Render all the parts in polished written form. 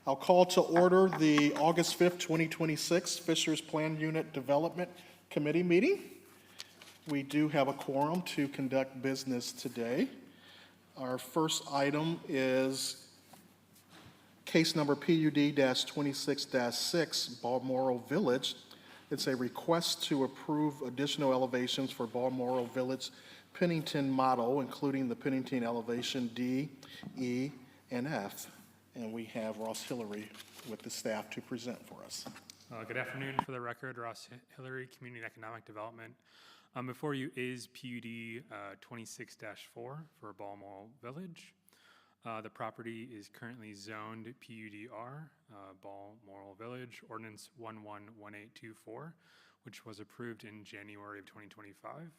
I'll call to order the August 5th, 2026 Fishers Plan Unit Development Committee meeting. We do have a quorum to conduct business today. Our first item is case number PUD-26-6, Balmoral Village. It's a request to approve additional elevations for Balmoral Village Pennington model, including the Pennington elevation D, E, and F. And we have Ross Hillary with the staff to present for us. Good afternoon. For the record, Ross Hillary, Community and Economic Development. Before you is PUD 26-4 for Balmoral Village. The property is currently zoned PUDR, Balmoral Village, Ordinance 111824, which was approved in January of 2025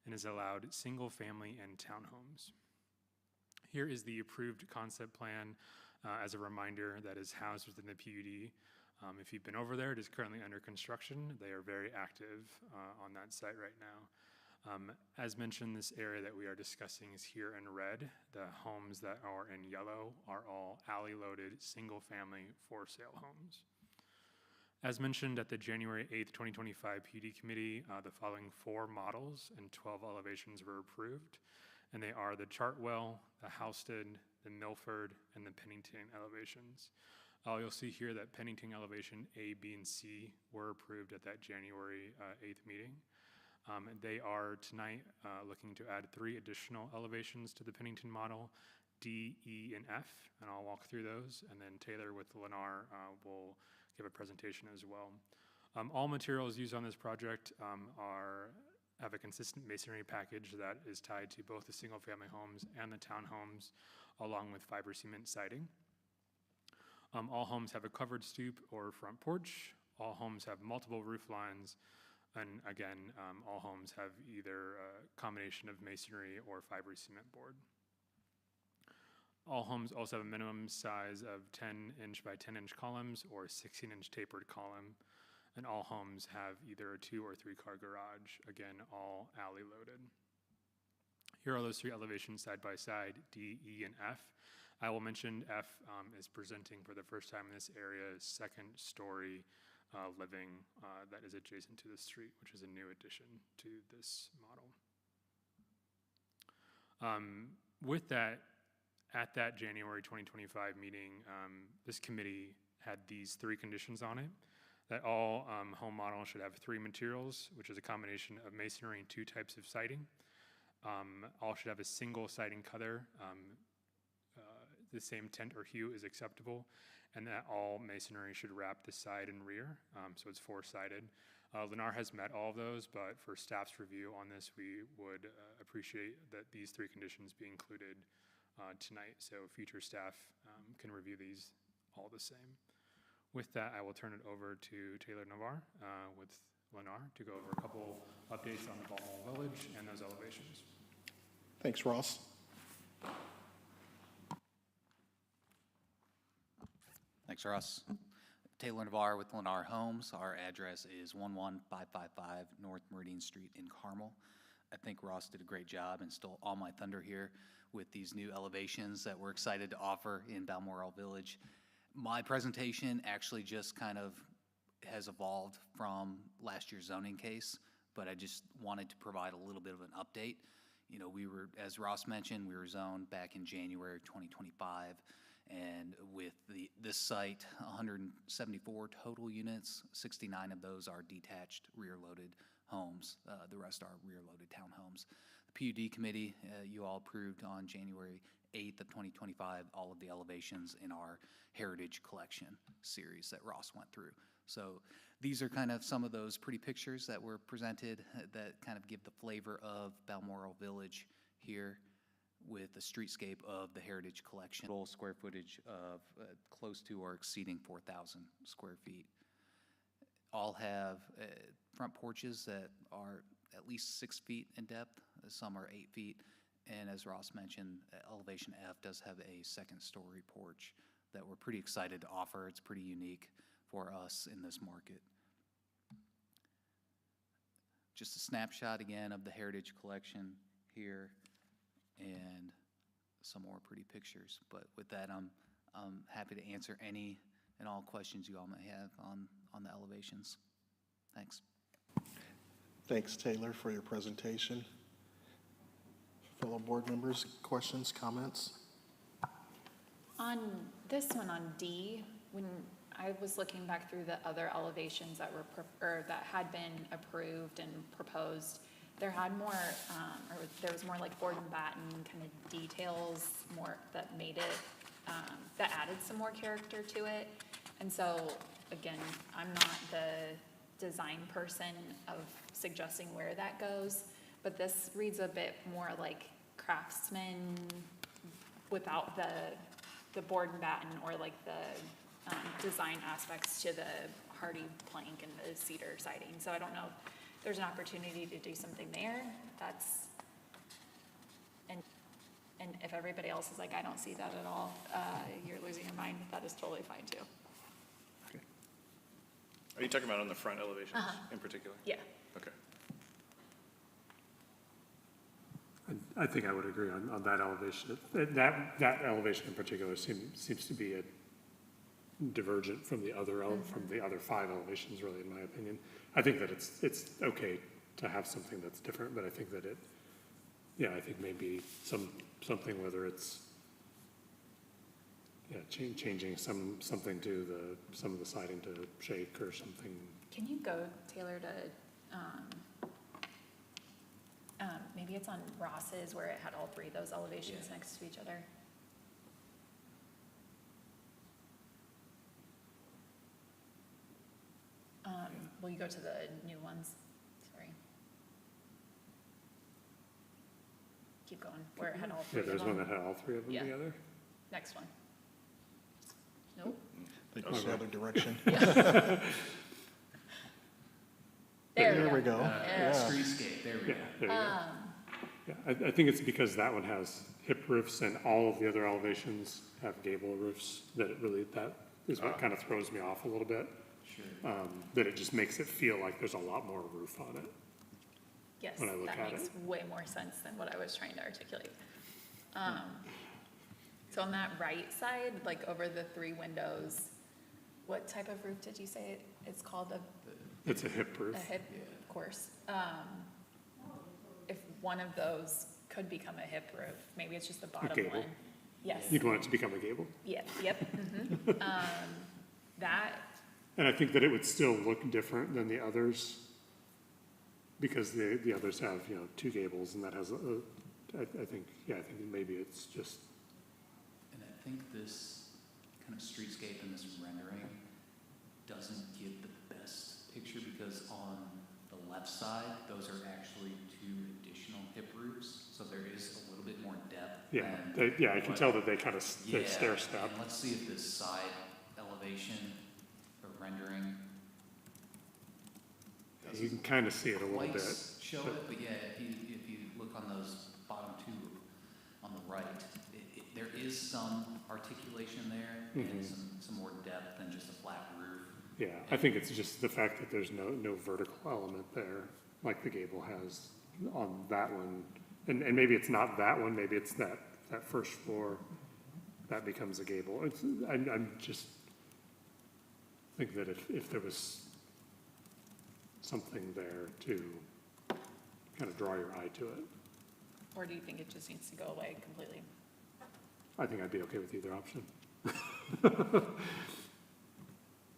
and has allowed single family and townhomes. Here is the approved concept plan as a reminder that is housed within the PUD. If you've been over there, it is currently under construction. They are very active on that site right now. As mentioned, this area that we are discussing is here in red. The homes that are in yellow are all alley-loaded, single-family, for-sale homes. As mentioned at the January 8th, 2025 PUD Committee, the following 4 models and 12 elevations were approved, and they are the Chartwell, the Houston, the Milford, and the Pennington elevations. You'll see here that Pennington elevation A, B, and C were approved at that January 8th meeting. They are tonight looking to add 3 additional elevations to the Pennington model, D, E, and F, and I'll walk through those, and then Taylor with Lennar will give a presentation as well. All materials used on this project have a consistent masonry package that is tied to both the single-family homes and the townhomes, along with fiber cement siding. All homes have a covered stoop or front porch. All homes have multiple roof lines. And again, all homes have either a combination of masonry or fiber cement board. All homes also have a minimum size of 10-inch by 10-inch columns or 16-inch tapered column. And all homes have either a 2 or 3 car garage, again, all alley loaded. Here are those 3 elevations side by side, D, E, and F. I will mention F is presenting for the first time in this area, 2nd story living that is adjacent to the street, which is a new addition to this model. With that, at that January 2025 meeting, this committee had these 3 conditions on it, that all home models should have 3 materials, which is a combination of masonry and 2 types of siding. All should have a single siding color. The same tint or hue is acceptable, and that all masonry should wrap the side and rear, so it's 4-sided. Lennar has met all of those, but for staff's review on this, we would appreciate that these 3 conditions be included tonight, so future staff can review these all the same. With that, I will turn it over to Taylor Navarre with Lennar to go over a couple updates on the Balmoral Village and those elevations. Thanks, Ross. Thanks, Ross. Taylor Navarre with Lennar Homes. Our address is 11555 North Meridian Street in Carmel. I think Ross did a great job and stole all my thunder here with these new elevations that we're excited to offer in Balmoral Village. My presentation actually just kind of has evolved from last year's zoning case, but I just wanted to provide a little bit of an update. You know, we were, as Ross mentioned, we were zoned back in January of 2025. And with this site, 174 total units, 69 of those are detached rear-loaded homes. The rest are rear-loaded townhomes. The PUD committee, you all approved on January 8th of 2025 all of the elevations in our Heritage Collection series that Ross went through. So these are kind of some of those pretty pictures that were presented that kind of give the flavor of Balmoral Village here, with the streetscape of the Heritage Collection. Total square footage of close to or exceeding 4,000 square feet. All have front porches that are at least 6 feet in depth. Some are 8 feet. And as Ross mentioned, elevation F does have a 2nd story porch that we're pretty excited to offer. It's pretty unique for us in this market. Just a snapshot again of the Heritage Collection here, and some more pretty pictures. But with that, I'm happy to answer any and all questions you all may have on the elevations. Thanks. Thanks, Taylor, for your presentation. Fellow board members, questions, comments? On this one, on D, when I was looking back through the other elevations that were, or that had been approved and proposed, there had more, or there was more like board and batten kind of details, more that made it, that added some more character to it. And so, again, I'm not the design person of suggesting where that goes, but this reads a bit more like craftsman without the board and batten or like the design aspects to the hardy plank and the cedar siding. So I don't know if there's an opportunity to do something there. That's, and if everybody else is like, I don't see that at all, you're losing your mind, that is totally fine too. Are you talking about on the front elevations in particular? Yeah. Okay. I think I would agree on that elevation. That elevation in particular seems to be a divergent from the other from the other 5 elevations, really, in my opinion. I think that it's okay to have something that's different, but I think that I think maybe something, whether it's changing something to some of the siding to shake or something. Can you go, Taylor, to, maybe it's on Ross's where it had all 3 of those elevations next to each other? Will you go to the new ones? Sorry. Keep going, where it had all 3 Yeah, of there's one them. that had all 3 of them Yeah. together. Next one. Nope. I think it's the other direction. There we go. Yeah. Streetscape, there we Yeah, go. there you go. Yeah, I think it's because that one has hip roofs and all of the other elevations have gable roofs that that is what kind of throws me off a little bit. Sure. That it just makes it feel like there's a lot more roof on it. Yes, when I look that at makes it. way more sense than what I was trying to articulate. So on that right side, like over the 3 windows, what type of roof did you say it's called? It's a hip roof. A hip, of course. If one of those could become a hip roof, maybe it's just the bottom gable. one. Yes, You'd want it to become a gable. yep. That, And I think that it would still look different than the others because the others have, 2 gables and that has I think maybe it's just, And I think this kind of streetscape and this rendering doesn't give the best picture because on the left side, those are actually 2 additional hip roofs. So there is a little bit more depth. I can tell that they kind of they stair step. And let's see if this side elevation or rendering You can kind of see it a little quite bit. show it, but yeah, if you look on those bottom 2 on the right, there is some articulation there and some more depth than just a flat roof. Yeah, I think it's just the fact that there's no vertical element there, like the gable has on that one. And maybe it's not that one, maybe it's that first floor that becomes a gable. I'm just think that if there was something there to kind of draw your eye to it, or do you think it just needs to go away completely? I think I'd be okay with either option.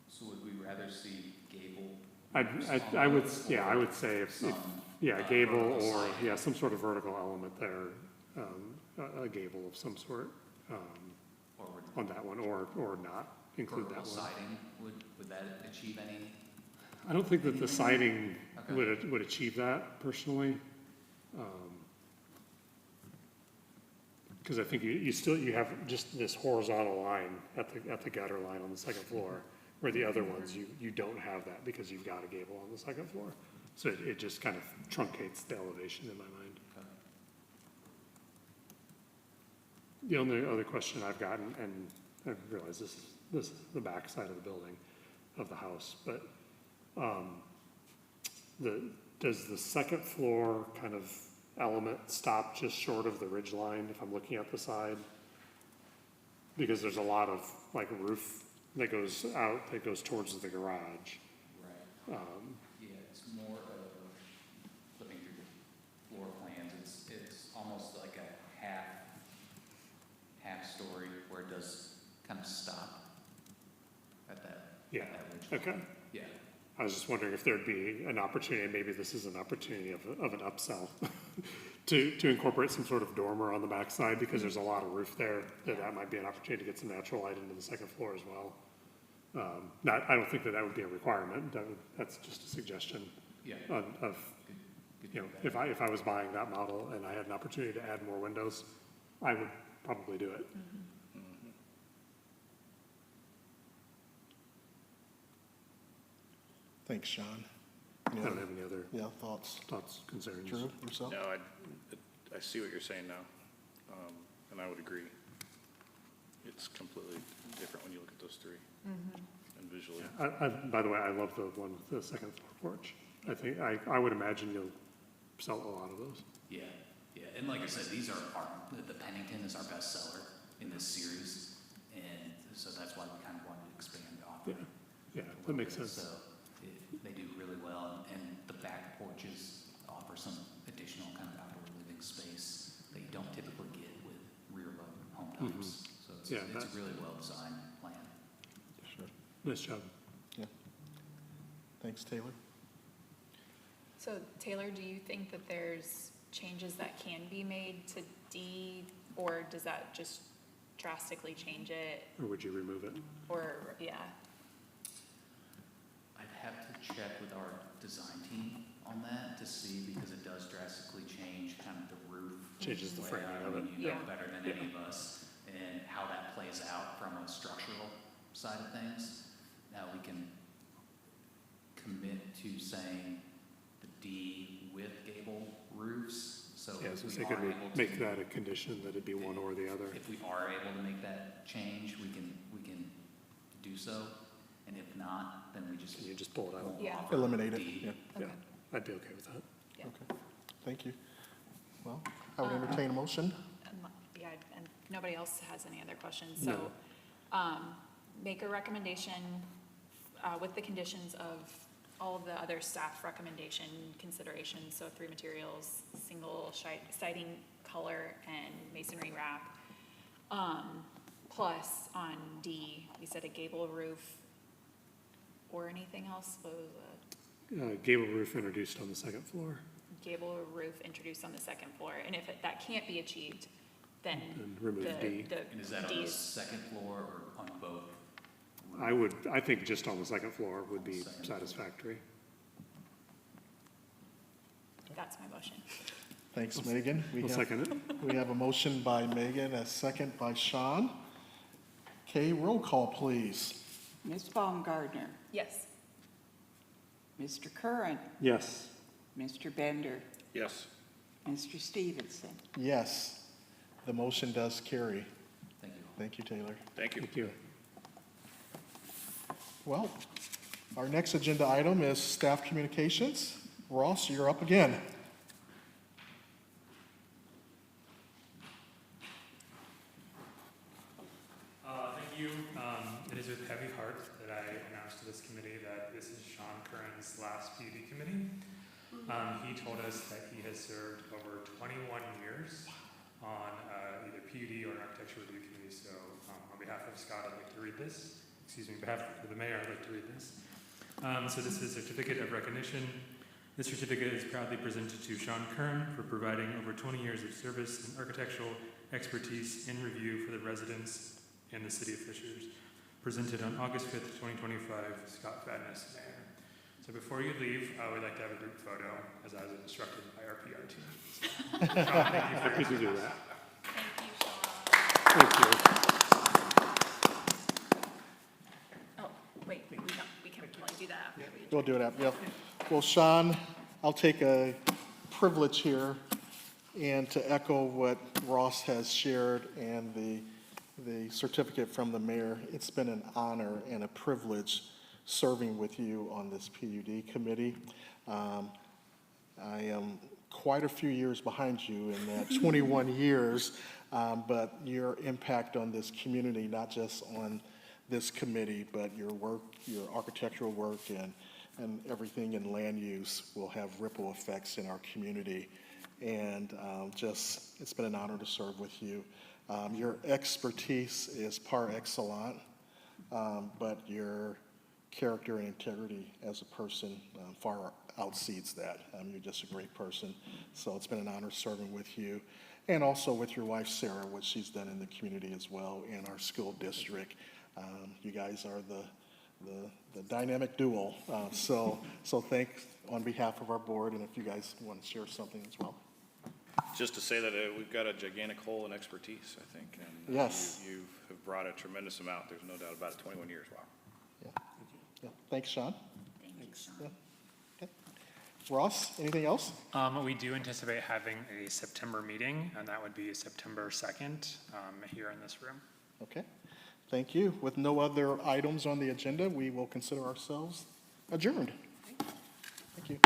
So would we rather see gable? I would say if gable vertical or, siding? some sort of vertical element there, a gable of some sort, Or on that one, or not include that vertical one. siding, would that achieve any? I don't think that the siding Okay. would achieve that personally. Because I think you have just this horizontal line at the gutter line on the 2nd floor, where the other ones, you don't have that because you've got a gable on the 2nd floor. So it just kind of truncates the elevation in my mind. The only other question I've gotten, and I realize this is the back side of the building, of the house, but does the 2nd floor kind of element stop just short of the ridge line if I'm looking at the side? Because there's a lot of like roof that goes out, that goes towards the garage. Right. Yeah, it's more of, flipping through the floor plans, it's almost like a half story where it does kind of stop at that. Yeah, at that ridge line. okay. Yeah, I was just wondering if there'd be an opportunity, maybe this is an opportunity of an upsell, to incorporate some sort of dormer on the backside, because there's a lot of roof there, that might be an opportunity to get some natural light into the second floor as well. I don't think that would be a requirement, that's just a suggestion yeah. of, you know, if I was buying that model and I had an opportunity to add more windows, I would probably do it. Thanks, Sean. I don't have any other Thoughts? concerns. Drew, yourself? No, I see what you're saying now, and I would agree. It's completely different when you look at those three and visually. By the way, I love the one with the second floor porch. I think, I would imagine you'll sell a lot of those. Yeah, yeah, and like I said, these are the Pennington is our best seller in this series, and so that's why we kind of wanted to expand off Yeah, it. yeah, that makes sense. So they do really well, and the back porches offer some additional kind of outdoor living space that you don't typically get with rear load home types. So Yeah, it's a that's- really well-designed plan. Sure. Nice job. Yeah. Thanks, Taylor. So Taylor, do you think that there's changes that can be made to D, or does that just drastically change it? Or would you remove it? Or, yeah, I'd have to check with our design team on that to see, because it does drastically change kind of the roof. Changes the framing layout. of I it. mean, you know Yeah. better than any of us, and how that plays out from a structural side of things. Now, we can commit to saying the D with gable roofs, so Yeah, if so we they are could able to. make that a condition that it'd be one or the other. If we are able to make that change, we can do so, and if not, then we just. Can you just pull it out? Yeah. offer Eliminate it, D. yeah. Yeah, Okay. I'd be okay with that. yeah. Okay, thank you. Well, I would entertain a motion. Yeah, and nobody else has any other questions, No. so, make a recommendation, with the conditions of all of the other staff recommendation considerations, so 3 materials, single siding color and masonry wrap. Plus on D, you said a gable roof or anything else, what was it? Gable roof introduced on the second floor, Gable roof introduced on the second floor, and if that can't be achieved, then and remove D. And is that on D the is, second floor or on both? I think just on the second floor would be Second floor. satisfactory. that's my motion. Thanks, Megan. We'll second it. We have a motion by Megan, a second by Sean. Okay, roll call, please. Ms. Baumgardner, Yes. Mr. Curran, Yes. Mr. Bender, Yes, Mr. Stevenson. Yes, the motion does carry. Thank you. Thank you, Taylor. thank you. Thank you. Well, our next agenda item is staff communications. Ross, you're up again. Thank you. It is with heavy heart that I announce to this committee that this is Sean Curran's last PUD committee. He told us that he has served over 21 years on either PUD or an architecture review committee. So on behalf of Scott, I'd like to read this. Excuse me, on behalf of the mayor, I'd like to read this. So this is a certificate of recognition. This certificate is proudly presented to Sean Curran for providing over 20 years of service and architectural expertise in review for the residents in the city of Fishers. Presented on August 5th, 2025, Scott Fadness, Mayor. So before you leave, we'd like to have a group photo, as I was instructed by our PR team. Sean, thank you for Happy to do that. Thank you, Sean. Thank you. Oh, wait, we can only do that after we adjourn. We'll do it after, yep. Well, Sean, I'll take a privilege here and to echo what Ross has shared and the certificate from the mayor. It's been an honor and a privilege serving with you on this PUD committee. I am quite a few years behind you in that 21 years, but your impact on this community, not just on this committee, but your work, your architectural work and everything in land use will have ripple effects in our community. And just, it's been an honor to serve with you. Your expertise is par excellence, but your character and integrity as a person far outseeds that. You're just a great person. So it's been an honor serving with you. And also with your wife, Sarah, what she's done in the community as well, in our school district. You guys are the dynamic duo. So thanks on behalf of our board, and if you guys want to share something as well. Just to say that we've got a gigantic hole in expertise, I think. And Yes. you have brought a tremendous amount. There's no doubt about it. 21 years, wow. Yeah. Thanks, Sean. Thank you, Sean. Yeah. Okay. Ross, anything else? We do anticipate having a September meeting, and that would be September 2nd, here in this room. Okay. Thank you. With no other items on the agenda, we will consider ourselves adjourned. Thank you.